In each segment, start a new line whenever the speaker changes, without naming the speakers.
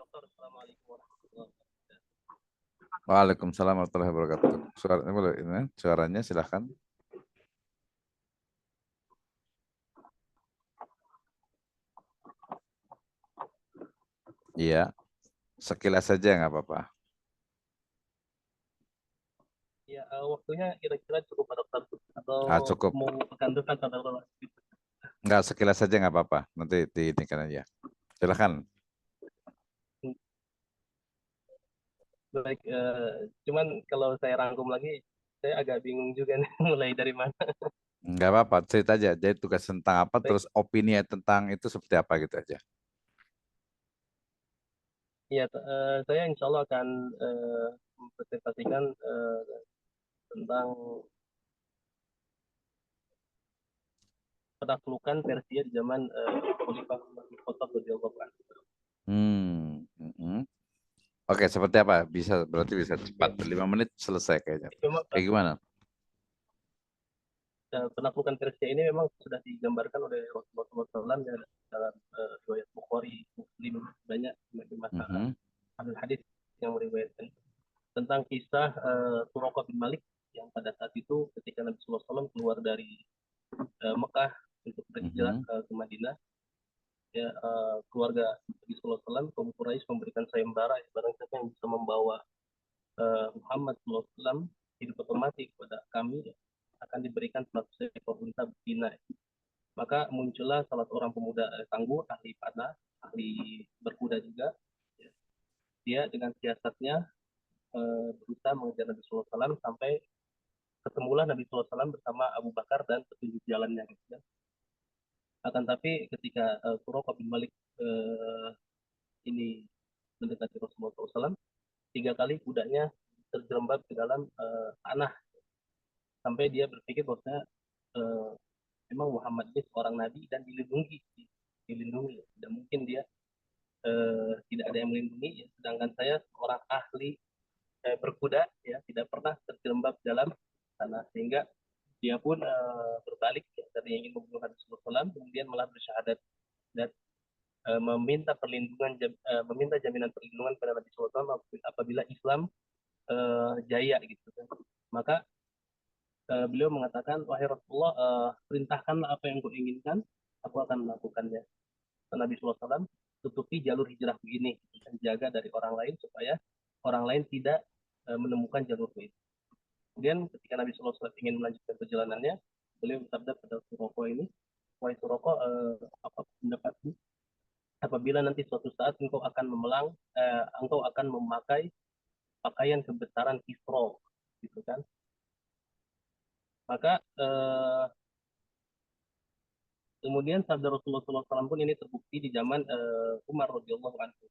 Dokter, Assalamualaikum warahmatullahi wabarakatuh.
Waalaikumsalam warahmatullahi wabarakatuh. Suaranya boleh ini, suaranya silahkan. Iya, sekilas saja nggak apa-apa.
Ya, waktunya kira-kira cukup Pak Dokter atau
Cukup.
mau pekan depan Pak Dokter?
Nggak, sekilas saja nggak apa-apa. Nanti diinikan aja. Silahkan.
Baik, cuman kalau saya rangkum lagi, saya agak bingung juga nih mulai dari mana.
Nggak apa-apa, cerita aja. Jadi tugas tentang apa,
Baik,
terus opini tentang itu seperti apa gitu aja.
ya, saya insya Allah akan mempresentasikan tentang penaklukan Persia di zaman Khalifah Umar bin Khattab radhiyallahu anhu.
Hmm. Oke, seperti apa? Berarti bisa cepat.
Ya,
5 menit selesai kayaknya.
memang
Kayak gimana?
penaklukan Persia ini memang sudah digambarkan oleh Rasulullah SAW dalam riwayat Bukhari, Muslim, banyak masalah
Mhm,
ahli hadis yang meriwayatkan tentang kisah Suraqah bin Malik yang pada saat itu ketika Nabi SAW keluar dari Mekah untuk berhijrah
mhm,
ke Madinah, ya, keluarga Nabi SAW, kaum Quraisy memberikan sayembara barang siapa yang bisa membawa Muhammad SAW hidup otomatis kepada kami, ya, akan diberikan 100 ekor unta betina. Maka muncullah salah seorang pemuda tangguh, ahli panah, ahli berkuda juga. Ya. Dia dengan siasatnya berusaha mengejar Nabi SAW sampai ketemulah Nabi SAW bersama Abu Bakar dan petunjuk jalannya. Gitu, ya. Akan tapi ketika Suraqah bin Malik uh, ini mendekati Rasulullah SAW, 3 kali kudanya terjerembab ke dalam tanah sampai dia berpikir bahwa uh, memang Muhammad ini seorang nabi dan dilindungi. Tidak mungkin dia tidak ada yang melindungi, ya. Sedangkan saya seorang ahli berkuda, ya, tidak pernah terjerembab dalam tanah, sehingga dia pun berbalik, ya, dari ingin membunuh Nabi SAW, kemudian malah bersyahadat dan meminta jaminan perlindungan pada Nabi SAW apabila Islam jaya gitu kan. Maka beliau mengatakan, wahai Rasulullah, perintahkanlah apa yang kau inginkan, aku akan melakukannya. Dan Nabi SAW tutupi jalur hijrah ini dan jaga dari orang lain supaya orang lain tidak menemukan jalur itu. Kemudian ketika Nabi SAW ingin melanjutkan perjalanannya, beliau bersabda pada Suroko ini, wahai Suroko, apa pendapatmu apabila nanti suatu saat engkau akan engkau akan memakai pakaian kebesaran Kisro, gitu kan? Maka kemudian sabda Rasulullah SAW pun ini terbukti di zaman Umar radhiyallahu anhu.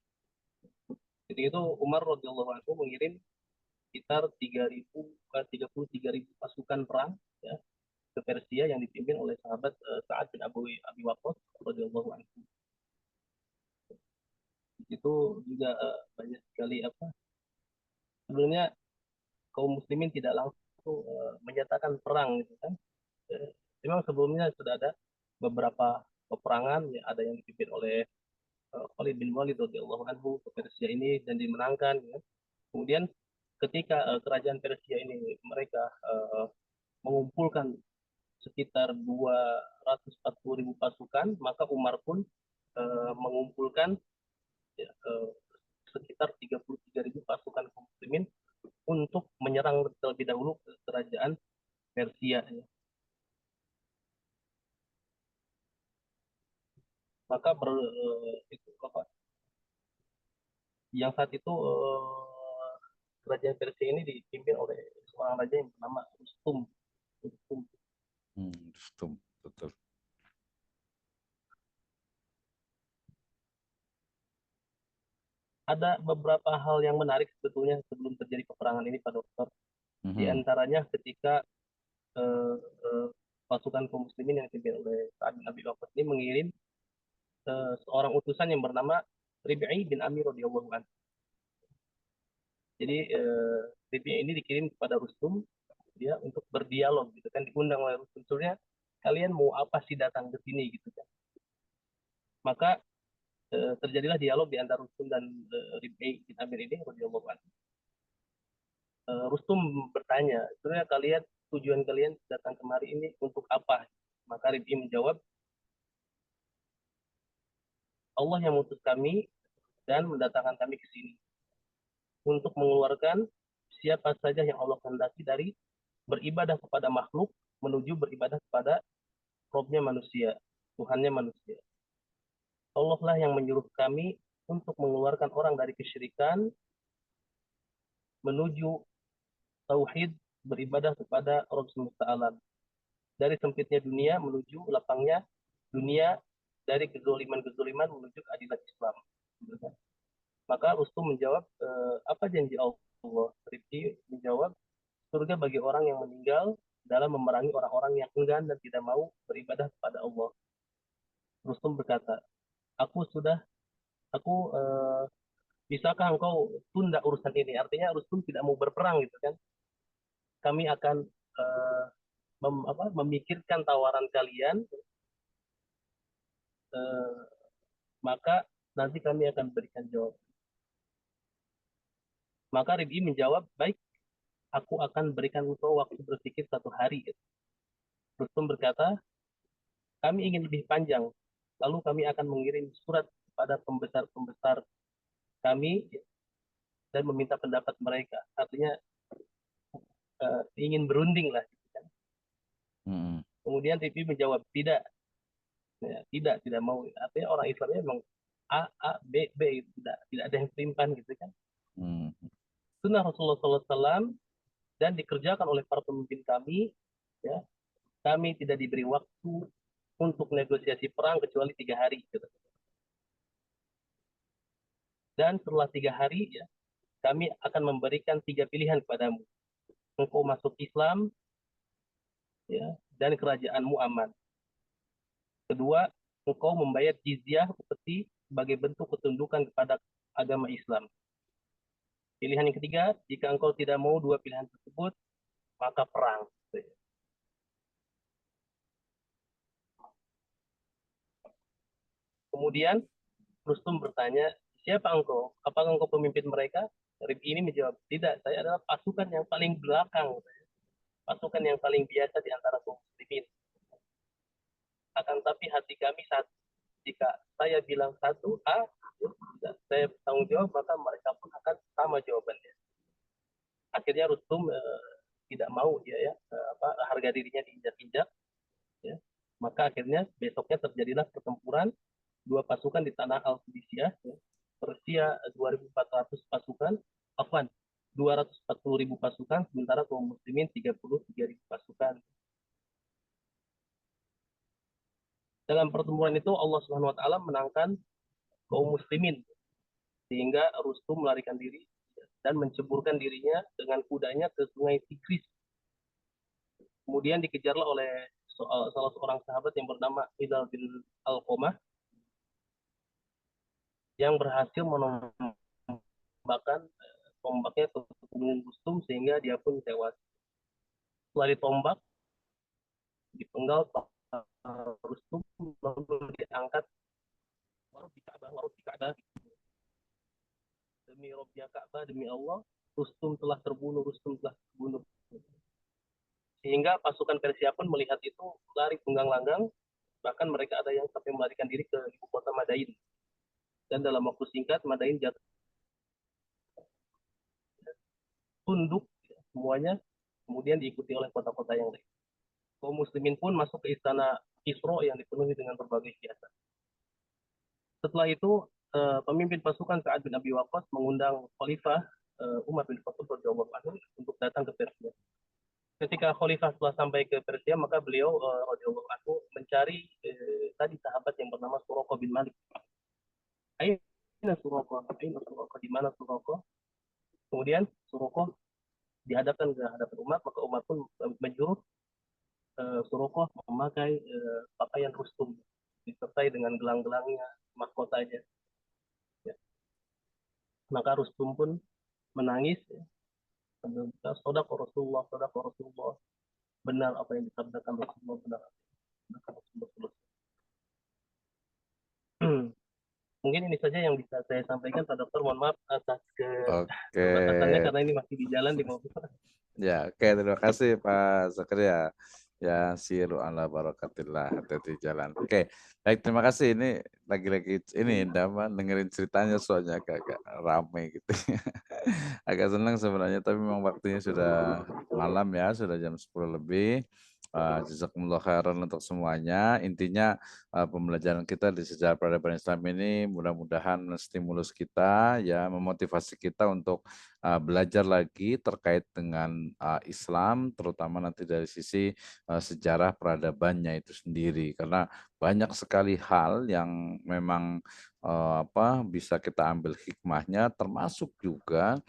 Ketika itu Umar radhiyallahu anhu mengirim sekitar 33.000 pasukan perang, ya, ke Persia yang dipimpin oleh sahabat Sa'ad bin Abi Waqqas radhiyallahu anhu. Itu juga banyak sekali apa sebenarnya kaum muslimin tidak langsung menyatakan perang gitu kan. Eh, Memang sebelumnya sudah ada beberapa peperangan, ya, ada yang dipimpin oleh Khalid bin Walid radhiyallahu anhu ke Persia ini dan dimenangkan, ya. Kemudian ketika kerajaan Persia ini mereka mengumpulkan sekitar 240.000 pasukan, maka Umar pun mengumpulkan, ya, sekitar 33.000 pasukan muslimin untuk menyerang terlebih dahulu ke kerajaan Persia. Ya. Maka itu apa? Yang saat itu kerajaan Persia ini dipimpin oleh seorang raja yang bernama Rustum. Rustum.
Betul, betul.
Ada beberapa hal yang menarik sebetulnya sebelum terjadi peperangan ini, Pak Dokter. Di
Mhm,
antaranya ketika eh, eh, pasukan kaum muslimin yang dipimpin oleh Sa'ad bin Abi Waqqas ini mengirim seorang utusan yang bernama Rib'i bin Amir radhiyallahu anhu. Jadi Rib'i ini dikirim kepada Rustum, dia untuk berdialog gitu kan, diundang oleh Rustum. Sebenarnya kalian mau apa sih datang ke sini gitu kan. Maka terjadilah dialog di antara Rustum dan Rib'i bin Amir ini radhiyallahu anhu. Rustum bertanya, sebenarnya kalian tujuan kalian datang kemari ini untuk apa? Maka Rib'i menjawab, Allah yang mengutus kami dan mendatangkan kami ke sini untuk mengeluarkan siapa saja yang Allah kehendaki dari beribadah kepada makhluk menuju beribadah kepada Robnya manusia, Tuhannya manusia. Allah lah yang menyuruh kami untuk mengeluarkan orang dari kesyirikan menuju tauhid beribadah kepada Rabb semesta alam. Dari sempitnya dunia menuju lapangnya dunia, dari kezoliman-kezoliman menuju keadilan Islam. Maka Rustum menjawab, apa janji Allah? Rifki menjawab, surga bagi orang yang meninggal dalam memerangi orang-orang yang enggan dan tidak mau beribadah kepada Allah. Rustum berkata, aku sudah, aku bisakah engkau tunda urusan ini? Artinya Rustum tidak mau berperang gitu kan? Kami akan memikirkan tawaran kalian, eh, maka nanti kami akan berikan jawab. Maka Rib'i menjawab, baik, aku akan berikan engkau waktu berpikir 1 hari. Rustum berkata, kami ingin lebih panjang, lalu kami akan mengirim surat kepada pembesar-pembesar kami dan meminta pendapat mereka. Artinya ingin berunding lah. Gitu kan. Kemudian Rib'i menjawab, tidak, ya, tidak mau. Artinya orang Islamnya memang A, B, B, tidak ada yang pelimpan gitu kan. Sunnah Rasulullah SAW dan dikerjakan oleh para pemimpin kami, ya, kami tidak diberi waktu untuk negosiasi perang kecuali 3 hari. Gitu. Dan setelah 3 hari, ya, kami akan memberikan 3 pilihan kepadamu. Engkau masuk Islam, ya, dan kerajaanmu aman. Kedua, engkau membayar jizyah seperti sebagai bentuk ketundukan kepada agama Islam. Pilihan yang ketiga, jika engkau tidak mau 2 pilihan tersebut, maka perang. Kemudian Rustum bertanya, siapa engkau? Apakah engkau pemimpin mereka? Rib'i ini menjawab, tidak, saya adalah pasukan yang paling belakang. Pasukan yang paling biasa di antara kaum muslimin. Akan tapi hati kami satu. Jika saya bilang satu A, saya tanggung jawab, maka mereka pun akan sama jawabannya. Akhirnya Rustum tidak mau harga dirinya diinjak-injak. Ya. Maka akhirnya besoknya terjadilah pertempuran 2 pasukan di tanah Al-Qudisiyah. Ya. Persia 2.400 pasukan, Afwan 240.000 pasukan, sementara kaum muslimin 33.000 pasukan. Dalam pertemuan itu Allah Subhanahu wa taala menangkan kaum muslimin sehingga Rustum melarikan diri dan menceburkan dirinya dengan kudanya ke sungai Tigris. Kemudian dikejarlah oleh salah seorang sahabat yang bernama Hilal bin Al-Qamah yang berhasil menembakkan tombaknya ke punggung Rustum sehingga dia pun tewas. Setelah ditombak, dipenggal Rustum, lalu diangkat waruh di Ka'bah. Demi Rabbnya Ka'bah, demi Allah, Rustum telah terbunuh. Sehingga pasukan Persia pun melihat itu lari tunggang-langgang, bahkan mereka ada yang sampai melarikan diri ke ibu kota Madain. Dan dalam waktu singkat, Madain jatuh tunduk semuanya, kemudian diikuti oleh kota-kota yang lain. Kaum muslimin pun masuk ke istana Kisro yang dipenuhi dengan berbagai hiasan. Setelah itu, pemimpin pasukan Sa'ad bin Abi Waqqas mengundang Khalifah Umar bin Khattab radhiyallahu anhu untuk datang ke Persia. Ketika Khalifah telah sampai ke Persia, maka beliau radhiyallahu anhu mencari tadi sahabat yang bernama Suraqah bin Malik. Aina Suraqah? Di mana Suraqah? Kemudian Suraqah dihadapkan ke hadapan Umar, maka Umar pun menyuruh Suraqah memakai pakaian Rustum disertai dengan gelang-gelangnya, mahkotanya. Ya. Maka Rustum pun menangis. Ya. Sadaqah Rasulullah. Benar apa yang disabdakan Rasulullah, benar apa yang disabdakan Rasulullah. Mungkin ini saja yang bisa saya sampaikan, Pak Dokter. Mohon maaf atas
Oke.
keterbatasannya karena ini masih di jalan di mobil.
Ya, oke, terima kasih Pak Zakaria. Ya, siru ala barakatillah, hati-hati jalan. Oke, baik, terima kasih. Ini lagi-lagi ini Dama dengerin ceritanya soalnya agak rame gitu. Agak senang sebenarnya, tapi memang waktunya sudah malam ya, sudah jam 10 lebih. Jazakumullah khairan untuk semuanya. Intinya pembelajaran kita di sejarah peradaban Islam ini mudah-mudahan stimulus kita ya, memotivasi kita untuk belajar lagi terkait dengan Islam, terutama nanti dari sisi sejarah peradabannya itu sendiri, karena banyak sekali hal yang memang bisa kita ambil hikmahnya, termasuk juga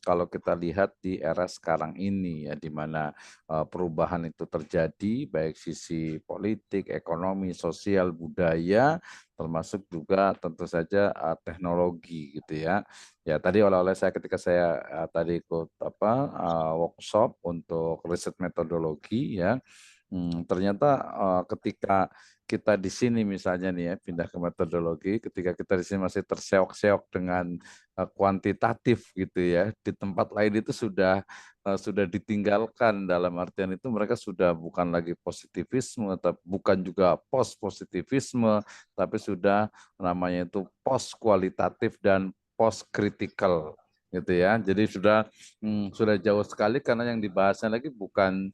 kalau kita lihat di era sekarang ini ya, di mana perubahan itu terjadi baik sisi politik, ekonomi, sosial, budaya, termasuk juga tentu saja teknologi gitu ya. Ya, tadi oleh-oleh saya ketika saya tadi ikut workshop untuk riset metodologi ya, ternyata ketika kita di sini misalnya nih ya, pindah ke metodologi, ketika kita di sini masih terseok-seok dengan kuantitatif gitu ya, di tempat lain itu sudah ditinggalkan, dalam artian itu mereka sudah bukan lagi positivisme, tapi bukan juga post positivisme, tapi sudah namanya itu post kualitatif dan post critical gitu ya. Jadi sudah jauh sekali, karena yang dibahasnya lagi bukan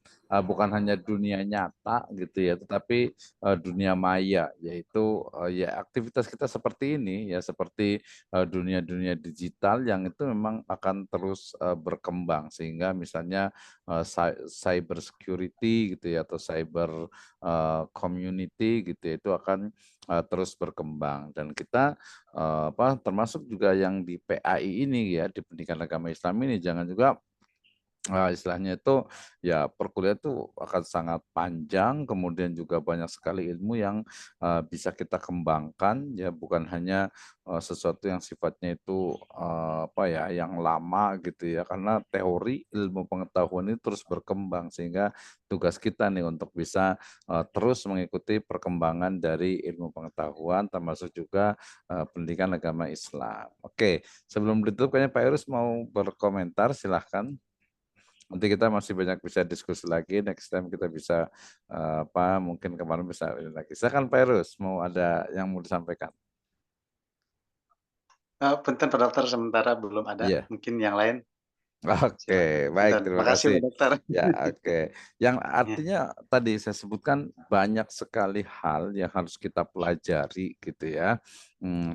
hanya dunia nyata gitu ya, tetapi dunia maya, yaitu ya aktivitas kita seperti ini ya, seperti dunia-dunia digital yang itu memang akan terus berkembang, sehingga misalnya cyber security gitu ya, atau cyber community gitu ya, itu akan terus berkembang. Dan kita termasuk juga yang di PAI ini ya, di Pendidikan Agama Islam ini, jangan juga istilahnya itu ya, perkuliahan itu akan sangat panjang, kemudian juga banyak sekali ilmu yang bisa kita kembangkan ya, bukan hanya sesuatu yang sifatnya itu yang lama gitu ya, karena teori ilmu pengetahuan ini terus berkembang, sehingga tugas kita nih untuk bisa terus mengikuti perkembangan dari ilmu pengetahuan, termasuk juga pendidikan agama Islam. Oke, sebelum ditutup kayaknya Pak Irus mau berkomentar, silahkan. Nanti kita masih banyak bisa diskusi lagi. Next time kita bisa mungkin kemarin bisa ini lagi. Silakan Pak Erus, mau ada yang mau disampaikan?
Punten Pak Dokter, sementara belum ada,
Iya.
mungkin yang lain silakan.
Oke, baik,
Punten,
terima
makasih
kasih.
Pak Dokter.
Ya, oke. Yang
Ya.
artinya tadi saya sebutkan banyak sekali hal yang harus kita pelajari gitu ya.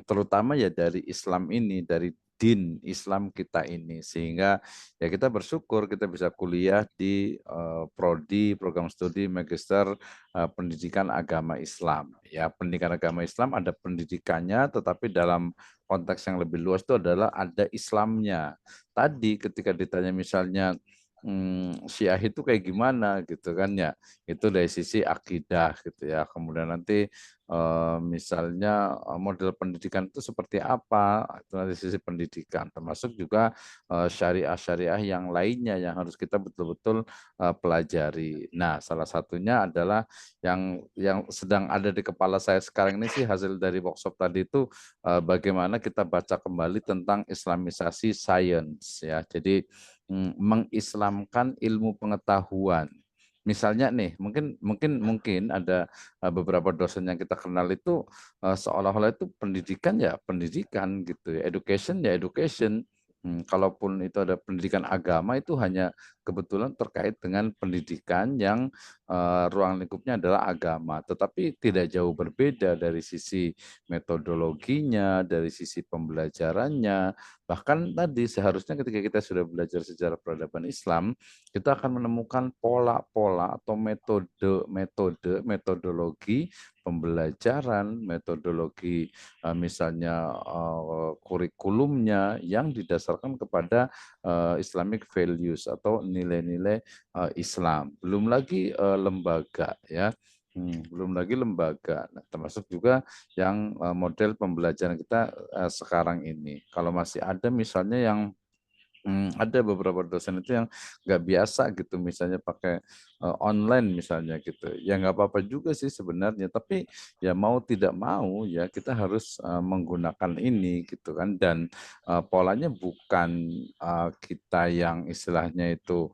Terutama ya dari Islam ini, dari din Islam kita ini, sehingga ya kita bersyukur kita bisa kuliah di prodi program studi magister pendidikan agama Islam. Ya, pendidikan agama Islam ada pendidikannya, tetapi dalam konteks yang lebih luas itu adalah ada Islamnya. Tadi ketika ditanya misalnya Syiah itu kayak gimana gitu kan ya, itu dari sisi akidah gitu ya, kemudian nanti misalnya model pendidikan itu seperti apa, itu dari sisi pendidikan, termasuk juga syariah-syariah yang lainnya yang harus kita betul-betul pelajari. Nah, salah satunya adalah yang sedang ada di kepala saya sekarang ini sih, hasil dari workshop tadi itu bagaimana kita baca kembali tentang Islamisasi sains ya. Jadi mengislamkan ilmu pengetahuan. Misalnya nih, mungkin ada beberapa dosen yang kita kenal itu seolah-olah itu pendidikan ya pendidikan gitu ya, education ya education. Kalaupun itu ada pendidikan agama, itu hanya kebetulan terkait dengan pendidikan yang ruang lingkupnya adalah agama, tetapi tidak jauh berbeda dari sisi metodologinya, dari sisi pembelajarannya. Bahkan tadi seharusnya ketika kita sudah belajar sejarah peradaban Islam, kita akan menemukan pola-pola atau metodologi pembelajaran, metodologi misalnya kurikulumnya yang didasarkan kepada Islamic values atau nilai-nilai Islam. Belum lagi lembaga ya. Belum lagi lembaga. Nah, termasuk juga yang model pembelajaran kita sekarang ini. Kalau masih ada misalnya yang Ada beberapa dosen itu yang nggak biasa gitu, misalnya pakai online misalnya gitu. Ya nggak apa-apa juga sih sebenarnya, tapi ya mau tidak mau ya kita harus menggunakan ini gitu kan. Dan polanya bukan kita yang istilahnya itu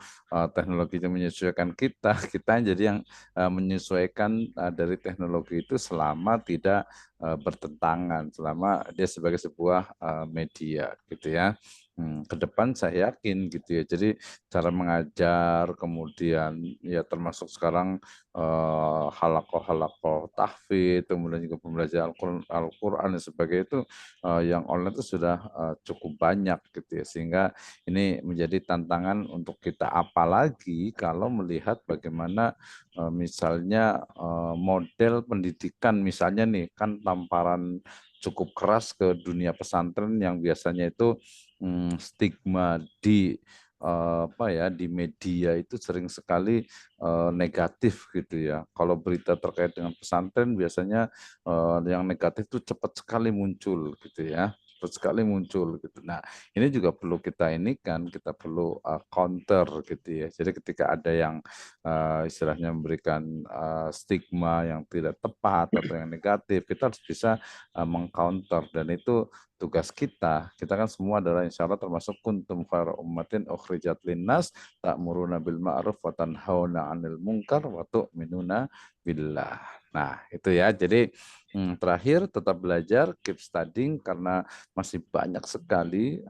teknologinya menyesuaikan kita, kita jadi yang menyesuaikan dari teknologi itu selama tidak bertentangan, selama dia sebagai sebuah media gitu ya. Ke depan saya yakin gitu ya. Jadi cara mengajar, kemudian ya termasuk sekarang halakoh-halakoh tahfidz, kemudian juga pembelajaran Al-Quran dan sebagainya itu yang online itu sudah cukup banyak gitu ya. Sehingga ini menjadi tantangan untuk kita, apalagi kalau melihat bagaimana misalnya model pendidikan misalnya nih, kan tamparan cukup keras ke dunia pesantren yang biasanya itu stigma di apa ya, di media itu sering sekali negatif gitu ya. Kalau berita terkait dengan pesantren biasanya yang negatif itu cepat sekali muncul gitu ya. Cepat sekali muncul gitu. Nah, ini juga perlu kita ini kan, kita perlu counter gitu ya. Jadi ketika ada yang istilahnya memberikan stigma yang tidak tepat atau yang negatif, kita harus bisa mengcounter, dan itu tugas kita. Kita kan semua adalah insya Allah termasuk kuntum khairu ummatin ukhrijat linnas ta'muruna bil ma'ruf wa tanhauna 'anil munkar wa tu'minuna billah. Nah, itu ya. Jadi terakhir tetap belajar, keep studying, karena masih banyak sekali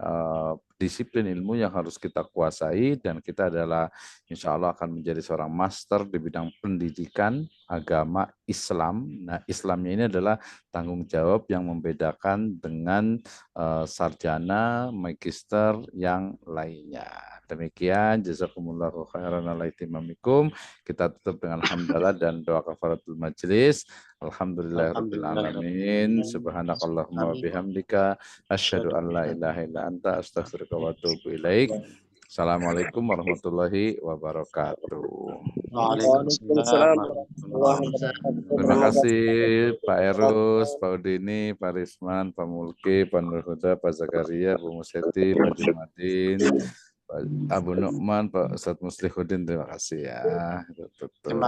disiplin ilmu yang harus kita kuasai, dan kita adalah insya Allah akan menjadi seorang master di bidang pendidikan agama Islam. Nah, Islamnya ini adalah tanggung jawab yang membedakan dengan sarjana, magister yang lainnya. Demikian, jazakumullahu khairan ala itimamikum. Kita tutup dengan hamdalah dan doa kafaratul majelis. Alhamdulillahirabbil alamin. Subhanakallahumma wa bihamdika asyhadu an la ilaha illa anta astaghfiruka wa atubu ilaik. Assalamualaikum warahmatullahi wabarakatuh.
Waalaikumsalam.
Terima kasih Pak Erus, Pak Udini, Pak Risman, Pak Mulki, Pak Nur Huda, Pak Zakaria, Bu Museti, Pak Jumadin, Pak Abu Nu'man, Pak Ustadz Muslihuddin. Terima kasih ya. Tutup.